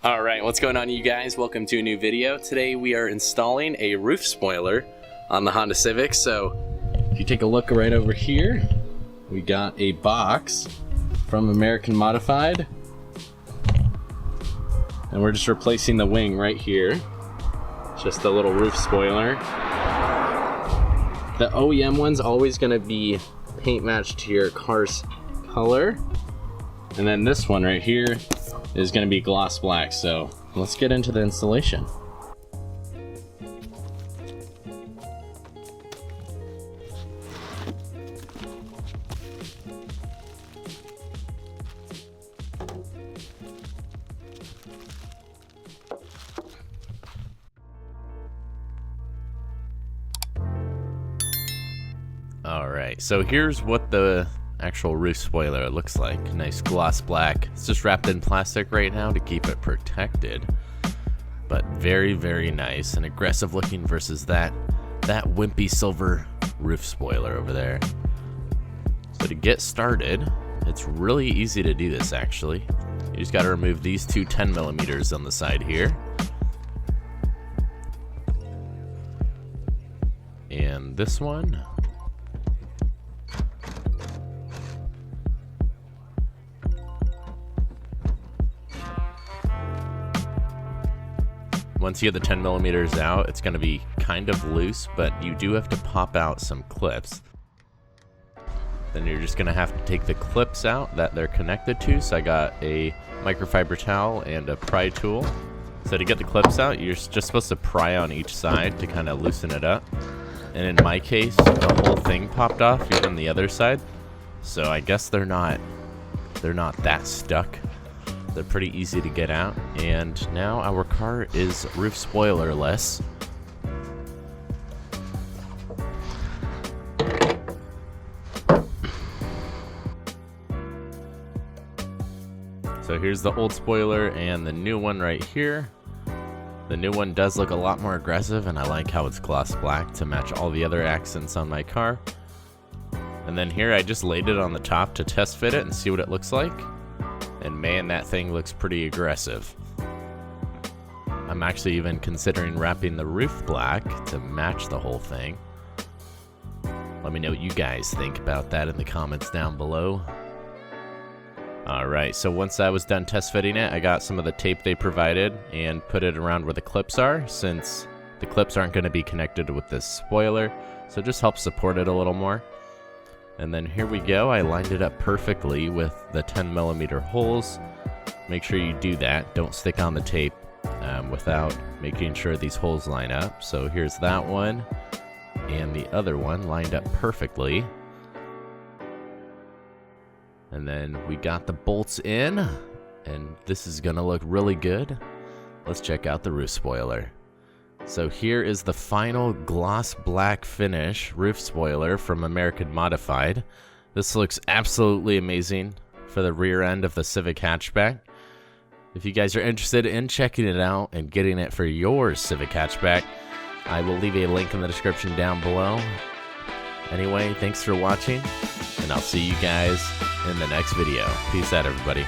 Alright, what's going on, you guys? Welcome to a new video. Today we are installing a roof spoiler on the Honda Civic. So if you take a look right over here, we got a box from American Modified, and we're just replacing the wing right here. Just a little roof spoiler. The OEM one's always going to be paint matched to your car's color, and then this one right here is going to be gloss black. So let's get into the installation. Alright, so here's what the actual roof spoiler looks like. Nice gloss black. It's just wrapped in plastic right now to keep it protected, but very, very nice and aggressive looking versus that wimpy silver roof spoiler over there. So to get started, it's really easy to do this actually. You just got to remove these two 10mm on the side here, and this one. Once you get the 10mm out, it's going to be kind of loose, but you do have to pop out some clips. Then you're just going to have to take the clips out that they're connected to. So I got a microfiber towel and a pry tool. So to get the clips out, you're just supposed to pry on each side to kind of loosen it up. And in my case, the whole thing popped off, even the other side. So I guess they're not that stuck. They're pretty easy to get out, and now our car is roof spoilerless. So here's the old spoiler and the new one right here. The new one does look a lot more aggressive, and I like how it's gloss black to match all the other accents on my car. And then here I just laid it on the top to test fit it and see what it looks like. And man, that thing looks pretty aggressive. I'm actually even considering wrapping the roof black to match the whole thing. Let me know what you guys think about that in the comments down below. Alright, so once I was done test fitting it, I got some of the tape they provided and put it around where the clips are, since the clips aren't going to be connected with this spoiler, so it just helps support it a little more. And then here we go. I lined it up perfectly with the 10mm holes. Make sure you do that. Don't stick on the tape without making sure these holes line up. So here's that one, and the other one lined up perfectly. And then we got the bolts in, and this is gonna look really good. Let's check out the roof spoiler. So here is the final gloss black finish roof spoiler from American Modified. This looks absolutely amazing for the rear end of the Civic Hatchback. If you guys are interested in checking it out and getting it for your Civic Hatchback, I will leave a link in the description down below. Anyway, thanks for watching, and I'll see you guys in the next video. Peace out, everybody.